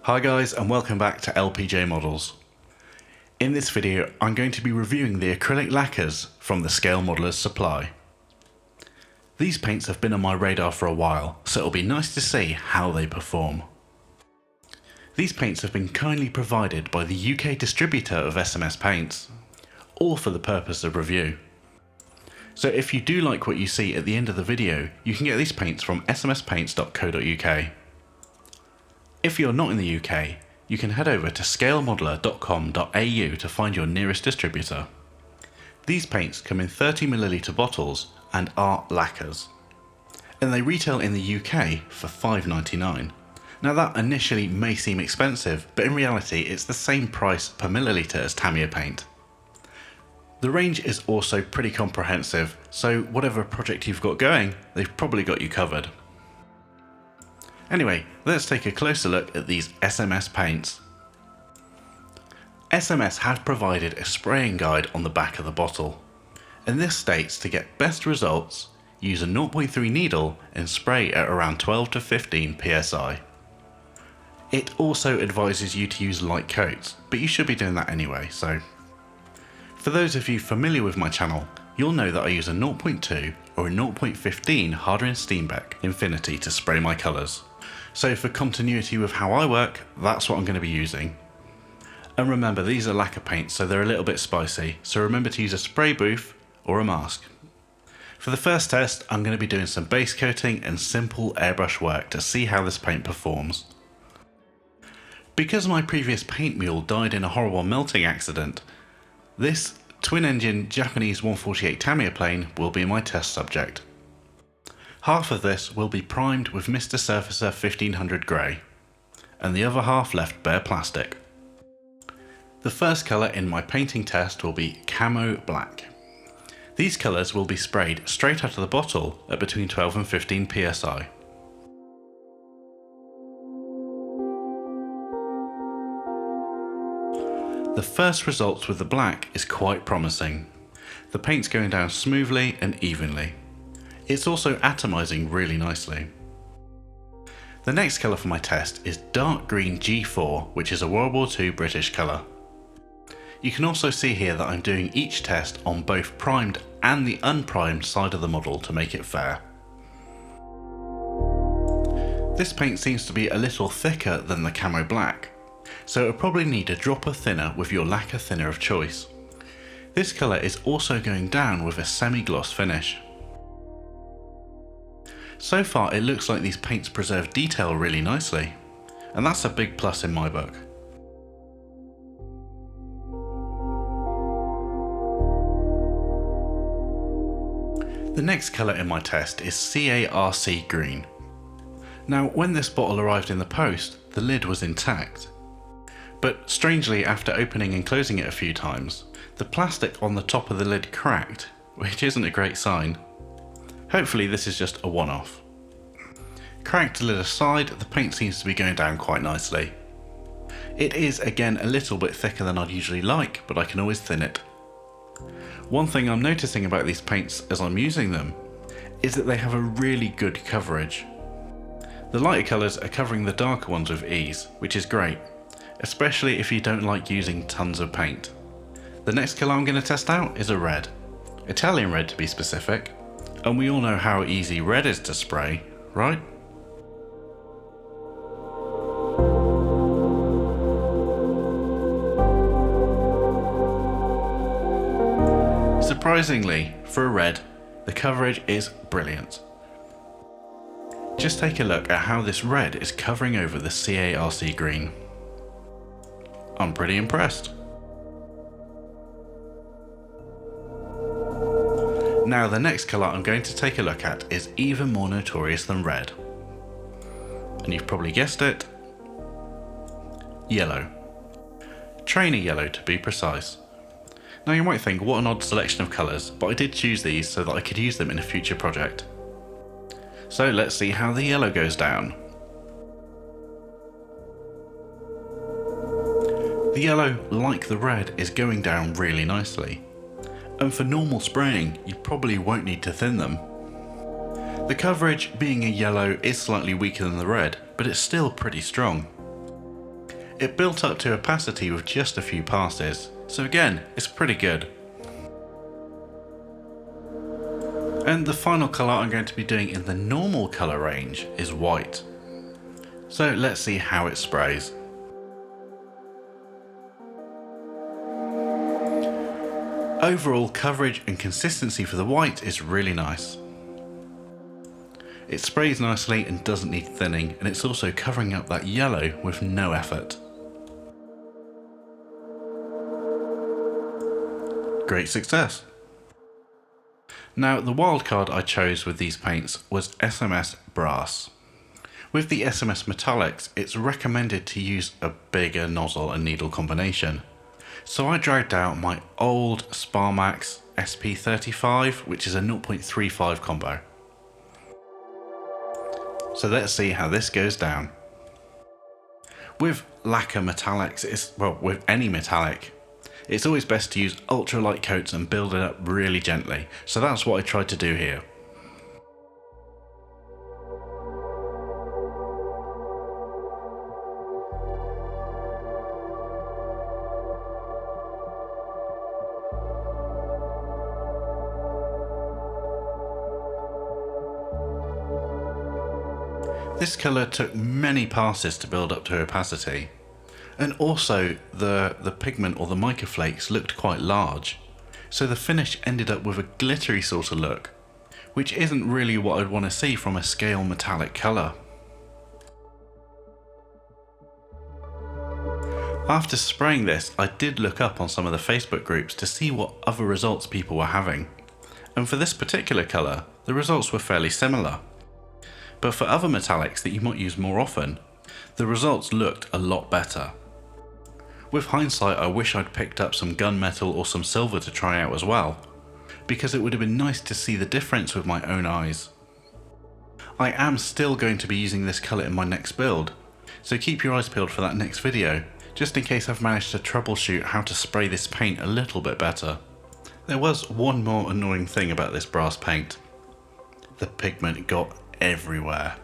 Hi guys, and welcome back to LPJ Models. In this video I'm going to be reviewing the acrylic lacquers from the Scale Modelers supply. These paints have been on my radar for a while, so it'll be nice to see how they perform. These paints have been kindly provided by the UK distributor of SMS paints, all for the purpose of review. So if you do like what you see at the end of the video, you can get these paints from smspaints.co.uk. If you're not in the UK, you can head over to scalemodeler.com.au to find your nearest distributor. These paints come in 30ml bottles and are lacquers, and they retail in the UK for £5.99. Now that initially may seem expensive, but in reality it's the same price per milliliter as Tamiya paint. The range is also pretty comprehensive, so whatever project you've got going, they've probably got you covered. Anyway, let's take a closer look at these SMS paints. SMS had provided a spraying guide on the back of the bottle, and this states to get best results, use a 0.3 needle and spray at around 12 to 15 psi. It also advises you to use light coats, but you should be doing that anyway, so. For those of you familiar with my channel, you'll know that I use a 0.2 or a 0.15 Harder & Steenbeck Infinity to spray my colours. So for continuity with how I work, that's what I'm going to be using. And remember, these are lacquer paints, so they're a little bit spicy, so remember to use a spray booth or a mask. For the first test, I'm going to be doing some base coating and simple airbrush work to see how this paint performs. Because my previous paint mule died in a horrible melting accident, this twin-engine Japanese 148 Tamiya plane will be my test subject. Half of this will be primed with Mr. Surfacer 1500 Grey, and the other half left bare plastic. The first colour in my painting test will be Camo Black. These colours will be sprayed straight out of the bottle at between 12 and 15 psi. The first results with the black is quite promising. The paint's going down smoothly and evenly. It's also atomizing really nicely. The next colour for my test is Dark Green G4, which is a World War II British colour. You can also see here that I'm doing each test on both primed and the unprimed side of the model to make it fair. This paint seems to be a little thicker than the Camo Black, so it'll probably need a dropper thinner with your lacquer thinner of choice. This colour is also going down with a semi-gloss finish. So far it looks like these paints preserve detail really nicely, and that's a big plus in my book. The next colour in my test is CARC Green. Now when this bottle arrived in the post, the lid was intact. But strangely, after opening and closing it a few times, the plastic on the top of the lid cracked, which isn't a great sign. Hopefully this is just a one-off. Cracked lid aside, the paint seems to be going down quite nicely. It is again a little bit thicker than I'd usually like, but I can always thin it. One thing I'm noticing about these paints as I'm using them is that they have a really good coverage. The lighter colours are covering the darker ones with ease, which is great, especially if you don't like using tons of paint. The next colour I'm going to test out is a red. Italian red to be specific, and we all know how easy red is to spray, right? Surprisingly, for a red, the coverage is brilliant. Just take a look at how this red is covering over the CARC green. I'm pretty impressed. Now the next colour I'm going to take a look at is even more notorious than red. And you've probably guessed it, yellow. Trainer yellow to be precise. Now you might think, what an odd selection of colours, but I did choose these so that I could use them in a future project. So let's see how the yellow goes down. The yellow, like the red, is going down really nicely. And for normal spraying, you probably won't need to thin them. The coverage, being a yellow, is slightly weaker than the red, but it's still pretty strong. It built up to opacity with just a few passes, so again, it's pretty good. And the final colour I'm going to be doing in the normal colour range is white. So let's see how it sprays. Overall coverage and consistency for the white is really nice. It sprays nicely and doesn't need thinning, and it's also covering up that yellow with no effort. Great success. Now the wildcard I chose with these paints was SMS Brass. With the SMS Metallics, it's recommended to use a bigger nozzle and needle combination. So I dragged out my old Sparmax SP35, which is a 0.35 combo. So let's see how this goes down. With lacquer metallics, with any metallic, it's always best to use ultra light coats and build it up really gently. So that's what I tried to do here. This colour took many passes to build up to opacity, and also the pigment or the mica flakes looked quite large, so the finish ended up with a glittery sort of look, which isn't really what I'd want to see from a scale metallic colour. After spraying this, I did look up on some of the Facebook groups to see what other results people were having, and for this particular colour, the results were fairly similar. But for other metallics that you might use more often, the results looked a lot better. With hindsight, I wish I'd picked up some gunmetal or some silver to try out as well, because it would have been nice to see the difference with my own eyes. I am still going to be using this colour in my next build, so keep your eyes peeled for that next video, just in case I've managed to troubleshoot how to spray this paint a little bit better. There was one more annoying thing about this brass paint. The pigment got everywhere.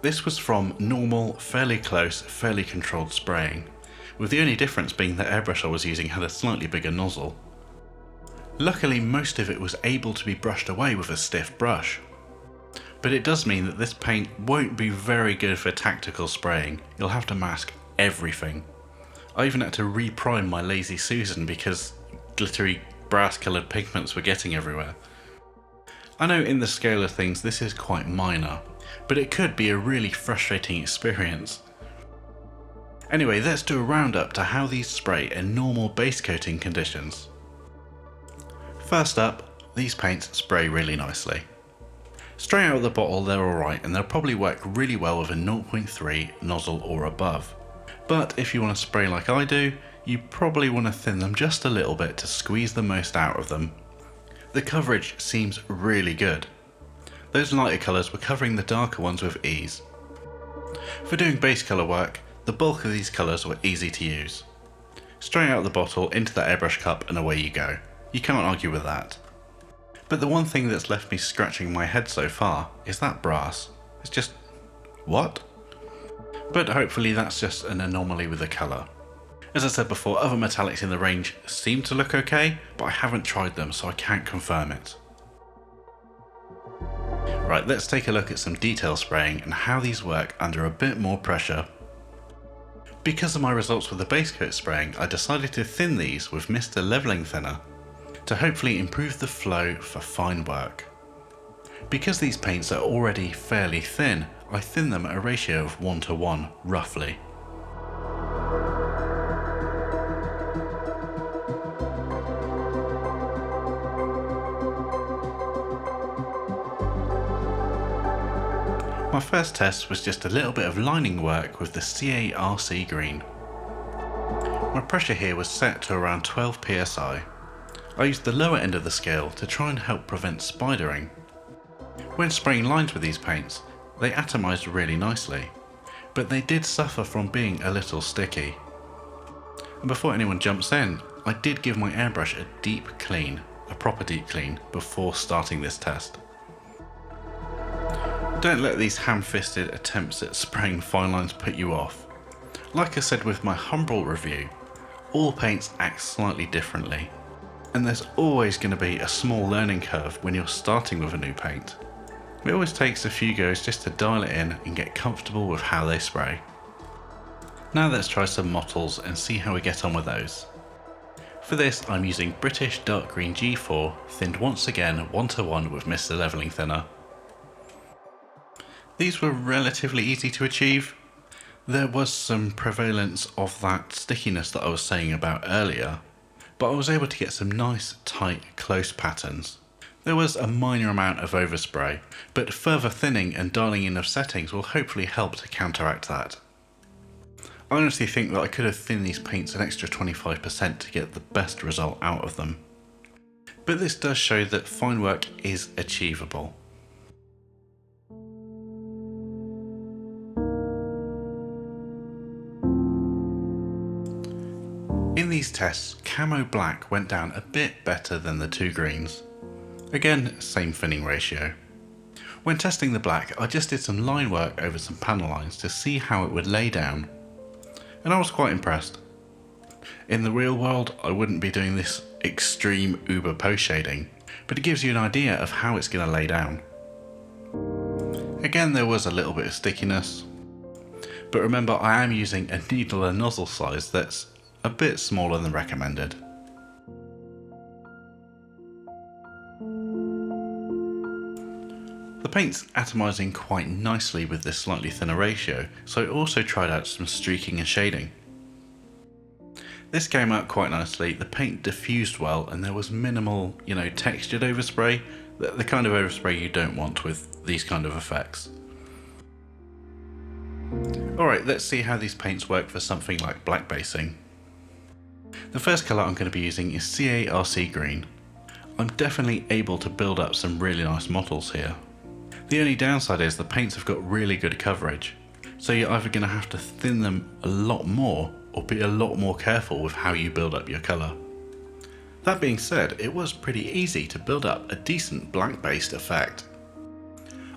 This was from normal, fairly close, fairly controlled spraying, with the only difference being the airbrush I was using had a slightly bigger nozzle. Luckily, most of it was able to be brushed away with a stiff brush. But it does mean that this paint won't be very good for tactical spraying. You'll have to mask everything. I even had to reprime my Lazy Susan because glittery brass coloured pigments were getting everywhere. I know in the scale of things this is quite minor, but it could be a really frustrating experience. Anyway, let's do a roundup to how these spray in normal base coating conditions. First up, these paints spray really nicely. Straight out of the bottle they're alright, and they'll probably work really well with a 0.3 nozzle or above. But if you want to spray like I do, you probably want to thin them just a little bit to squeeze the most out of them. The coverage seems really good. Those lighter colours were covering the darker ones with ease. For doing base colour work, the bulk of these colours were easy to use. Straight out of the bottle into the airbrush cup and away you go. You can't argue with that. But the one thing that's left me scratching my head so far is that brass. It's just... what? But hopefully that's just an anomaly with the colour. As I said before, other metallics in the range seem to look okay, but I haven't tried them so I can't confirm it. Right, let's take a look at some detail spraying and how these work under a bit more pressure. Because of my results with the base coat spraying, I decided to thin these with Mr. Leveling Thinner to hopefully improve the flow for fine work. Because these paints are already fairly thin, I thin them at a ratio of 1:1, roughly. My first test was just a little bit of lining work with the CARC green. My pressure here was set to around 12 psi. I used the lower end of the scale to try and help prevent spidering. When spraying lines with these paints, they atomised really nicely, but they did suffer from being a little sticky. And before anyone jumps in, I did give my airbrush a deep clean, a proper deep clean, before starting this test. Don't let these ham-fisted attempts at spraying fine lines put you off. Like I said with my Humbrol review, all paints act slightly differently, and there's always going to be a small learning curve when you're starting with a new paint. It always takes a few goes just to dial it in and get comfortable with how they spray. Now let's try some mottles and see how we get on with those. For this I'm using British Dark Green G4, thinned once again 1:1 with Mr. Leveling Thinner. These were relatively easy to achieve. There was some prevalence of that stickiness that I was saying about earlier, but I was able to get some nice, tight, close patterns. There was a minor amount of overspray, but further thinning and dialing in of settings will hopefully help to counteract that. I honestly think that I could have thinned these paints an extra 25% to get the best result out of them. But this does show that fine work is achievable. In these tests, Camo Black went down a bit better than the two greens. Again, same thinning ratio. When testing the black, I just did some line work over some panel lines to see how it would lay down, and I was quite impressed. In the real world, I wouldn't be doing this extreme uber post shading, but it gives you an idea of how it's going to lay down. Again, there was a little bit of stickiness, but remember I am using a needle and nozzle size that's a bit smaller than recommended. The paint's atomising quite nicely with this slightly thinner ratio, so I also tried out some streaking and shading. This came out quite nicely, the paint diffused well and there was minimal, textured overspray, the kind of overspray you don't want with these kind of effects. Alright, let's see how these paints work for something like black basing. The first colour I'm going to be using is CARC Green. I'm definitely able to build up some really nice mottles here. The only downside is the paints have got really good coverage, so you're either going to have to thin them a lot more or be a lot more careful with how you build up your colour. That being said, it was pretty easy to build up a decent black based effect.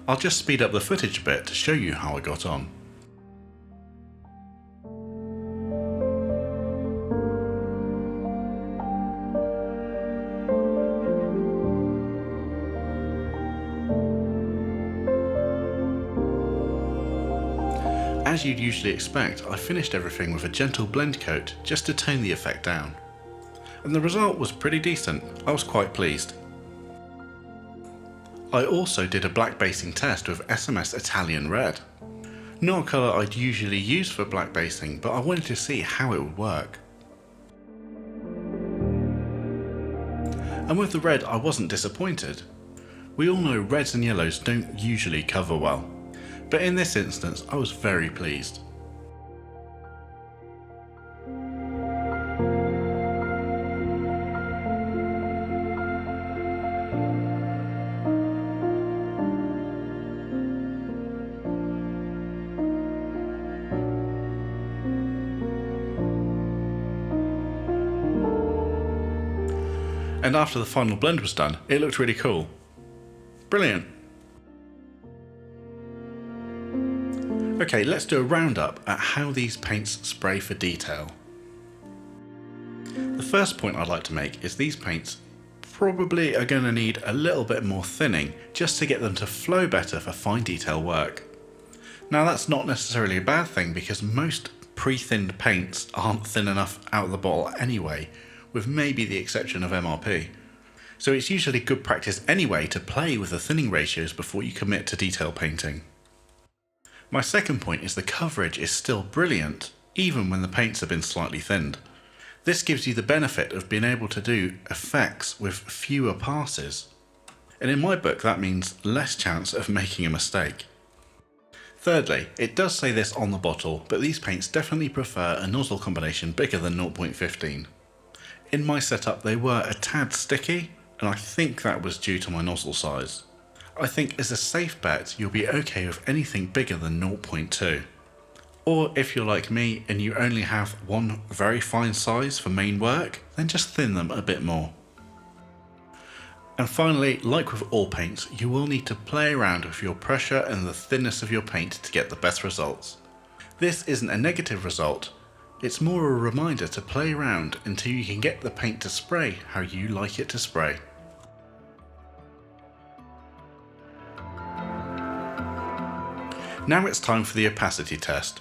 I'll just speed up the footage a bit to show you how I got on. As you'd usually expect, I finished everything with a gentle blend coat just to tone the effect down. And the result was pretty decent, I was quite pleased. I also did a black basing test with SMS Italian Red. Not a colour I'd usually use for black basing, but I wanted to see how it would work. And with the red I wasn't disappointed. We all know reds and yellows don't usually cover well, but in this instance I was very pleased. And after the final blend was done, it looked really cool. Brilliant. Okay, let's do a roundup at how these paints spray for detail. The first point I'd like to make is these paints probably are going to need a little bit more thinning just to get them to flow better for fine detail work. Now that's not necessarily a bad thing because most pre-thinned paints aren't thin enough out of the bottle anyway, with maybe the exception of MRP. So it's usually good practice anyway to play with the thinning ratios before you commit to detail painting. My second point is the coverage is still brilliant, even when the paints have been slightly thinned. This gives you the benefit of being able to do effects with fewer passes. And in my book that means less chance of making a mistake. Thirdly, it does say this on the bottle, but these paints definitely prefer a nozzle combination bigger than 0.15. In my setup they were a tad sticky, and I think that was due to my nozzle size. I think as a safe bet you'll be okay with anything bigger than 0.2. Or if you're like me and you only have one very fine size for main work, then just thin them a bit more. And finally, like with all paints, you will need to play around with your pressure and the thinness of your paint to get the best results. This isn't a negative result, it's more a reminder to play around until you can get the paint to spray how you like it to spray. Now it's time for the opacity test.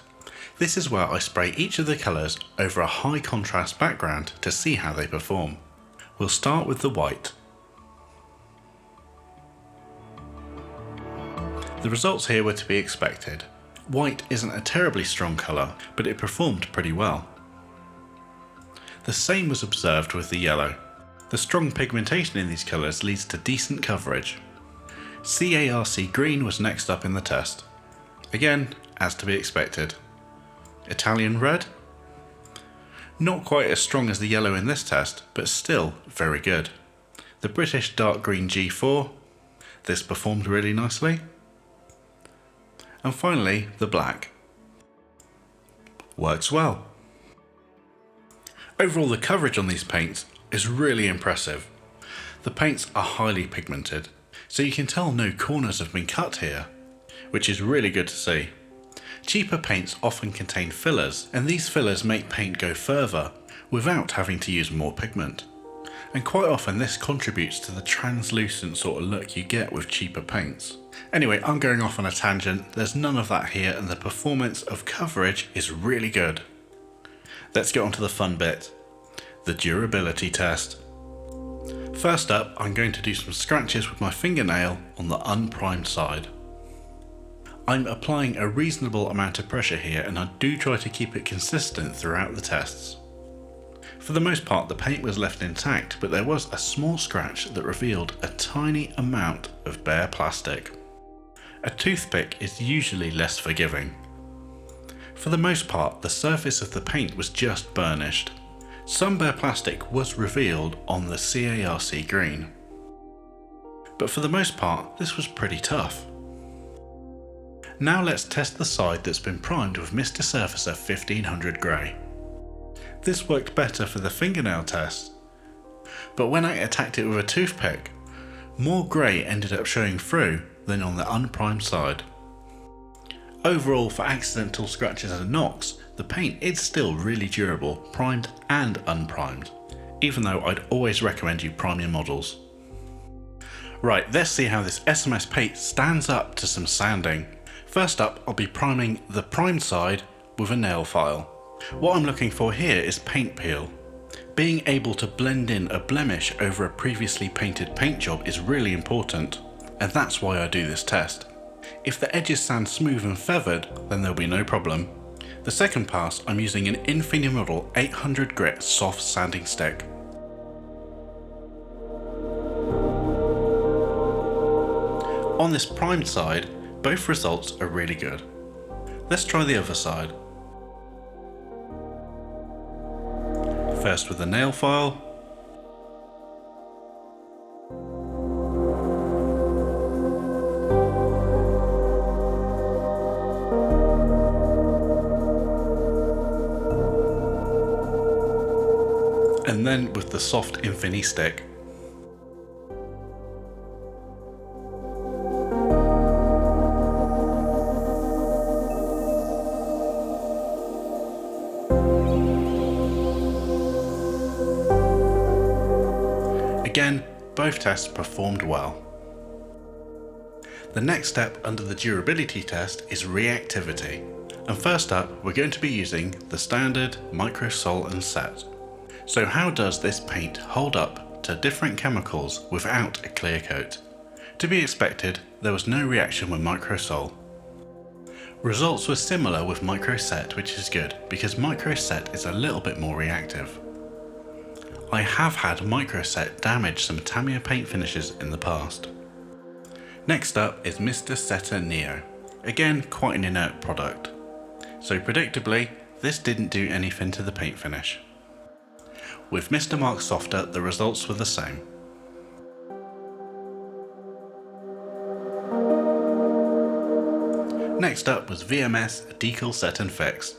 This is where I spray each of the colours over a high contrast background to see how they perform. We'll start with the white. The results here were to be expected. White isn't a terribly strong colour, but it performed pretty well. The same was observed with the yellow. The strong pigmentation in these colours leads to decent coverage. CARC green was next up in the test. Again, as to be expected. Italian red? Not quite as strong as the yellow in this test, but still very good. The British dark green G4, this performed really nicely. And finally, the black. Works well. Overall, the coverage on these paints is really impressive. The paints are highly pigmented, so you can tell no corners have been cut here, which is really good to see. Cheaper paints often contain fillers, and these fillers make paint go further without having to use more pigment. And quite often this contributes to the translucent sort of look you get with cheaper paints. Anyway, I'm going off on a tangent, there's none of that here, and the performance of coverage is really good. Let's get on to the fun bit, the durability test. First up, I'm going to do some scratches with my fingernail on the unprimed side. I'm applying a reasonable amount of pressure here, and I do try to keep it consistent throughout the tests. For the most part, the paint was left intact, but there was a small scratch that revealed a tiny amount of bare plastic. A toothpick is usually less forgiving. For the most part, the surface of the paint was just burnished. Some bare plastic was revealed on the CARC green. But for the most part, this was pretty tough. Now let's test the side that's been primed with Mr. Surfacer 1500 Grey. This worked better for the fingernail test, but when I attacked it with a toothpick, more grey ended up showing through than on the unprimed side. Overall, for accidental scratches and knocks, the paint is still really durable, primed and unprimed, even though I'd always recommend you prime your models. Right, let's see how this SMS paint stands up to some sanding. First up, I'll be priming the primed side with a nail file. What I'm looking for here is paint peel. Being able to blend in a blemish over a previously painted paint job is really important, and that's why I do this test. If the edges sand smooth and feathered, then there'll be no problem. The second pass, I'm using an Infinimodel 800 grit soft sanding stick. On this primed side, both results are really good. Let's try the other side. First with the nail file. And then with the soft Infini stick. Again, both tests performed well. The next step under the durability test is reactivity. And first up, we're going to be using the standard Micro Sol and Set. So how does this paint hold up to different chemicals without a clear coat? To be expected, there was no reaction with Micro Sol. Results were similar with Micro Set, which is good because Micro Set is a little bit more reactive. I have had Micro Set damage some Tamiya paint finishes in the past. Next up is Mr. Setter Neo. Again, quite an inert product. So predictably, this didn't do anything to the paint finish. With Mr. Mark Softer, the results were the same. Next up was VMS Decal Set and Fix.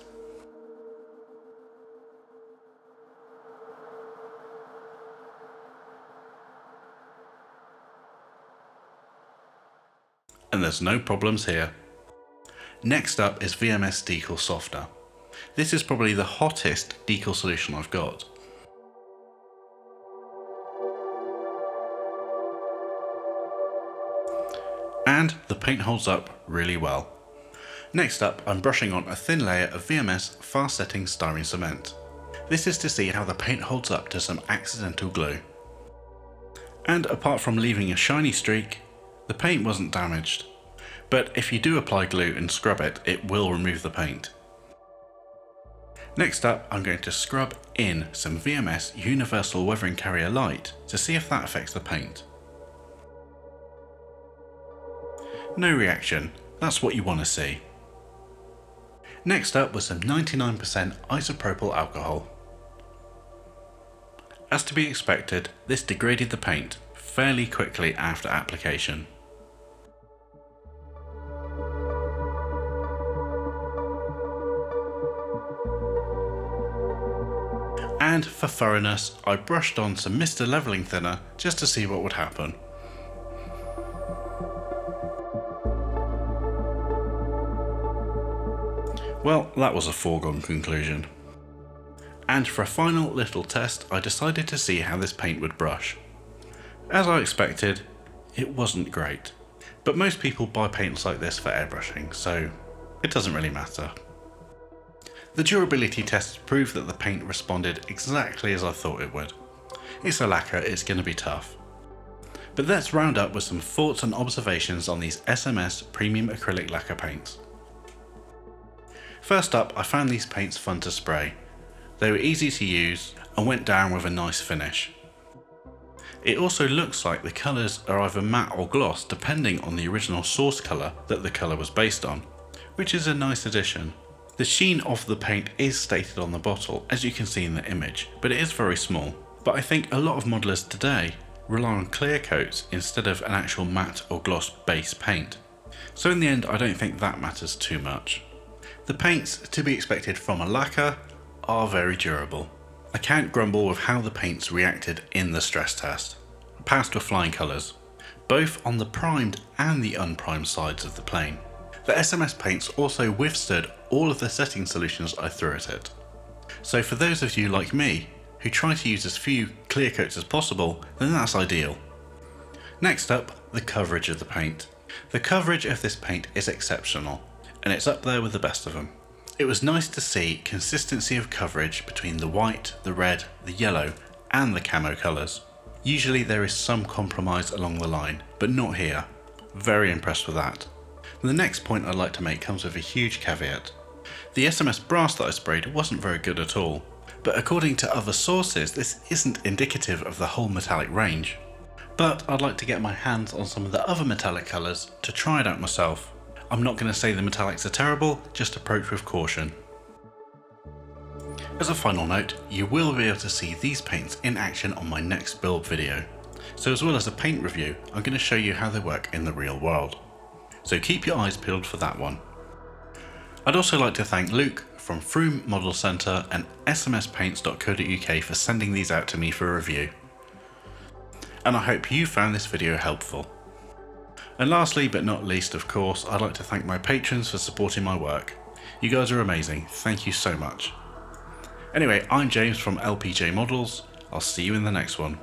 And there's no problems here. Next up is VMS Decal Softener. This is probably the hottest decal solution I've got. And the paint holds up really well. Next up, I'm brushing on a thin layer of VMS fast setting styrene cement. This is to see how the paint holds up to some accidental glue. And apart from leaving a shiny streak, the paint wasn't damaged. But if you do apply glue and scrub it, it will remove the paint. Next up, I'm going to scrub in some VMS Universal Weathering Carrier Light to see if that affects the paint. No reaction, that's what you want to see. Next up was some 99% isopropyl alcohol. As to be expected, this degraded the paint fairly quickly after application. And for thoroughness, I brushed on some Mr. Leveling Thinner just to see what would happen. Well, that was a foregone conclusion. And for a final little test, I decided to see how this paint would brush. As I expected, it wasn't great. But most people buy paints like this for airbrushing, so it doesn't really matter. The durability tests proved that the paint responded exactly as I thought it would. It's a lacquer, it's going to be tough. But let's round up with some thoughts and observations on these SMS Premium Acrylic Lacquer paints. First up, I found these paints fun to spray. They were easy to use and went down with a nice finish. It also looks like the colours are either matte or gloss depending on the original source colour that the colour was based on, which is a nice addition. The sheen of the paint is stated on the bottle, as you can see in the image, but it is very small. But I think a lot of modelers today rely on clear coats instead of an actual matte or gloss base paint. So in the end, I don't think that matters too much. The paints, to be expected from a lacquer, are very durable. I can't grumble with how the paints reacted in the stress test. Passed with flying colours, both on the primed and the unprimed sides of the plane. The SMS paints also withstood all of the setting solutions I threw at it. So for those of you like me, who try to use as few clear coats as possible, then that's ideal. Next up, the coverage of the paint. The coverage of this paint is exceptional, and it's up there with the best of them. It was nice to see consistency of coverage between the white, the red, the yellow, and the camo colours. Usually there is some compromise along the line, but not here. Very impressed with that. The next point I'd like to make comes with a huge caveat. The SMS brass that I sprayed wasn't very good at all, but according to other sources this isn't indicative of the whole metallic range. But I'd like to get my hands on some of the other metallic colours to try it out myself. I'm not going to say the metallics are terrible, just approach with caution. As a final note, you will be able to see these paints in action on my next build video. So as well as a paint review, I'm going to show you how they work in the real world. So keep your eyes peeled for that one. I'd also like to thank Luke from Froome Model Centre and smspaints.co.uk for sending these out to me for review. And I hope you found this video helpful. And lastly but not least, of course, I'd like to thank my patrons for supporting my work. You guys are amazing, thank you so much. Anyway, I'm James from LPJ Models, I'll see you in the next one.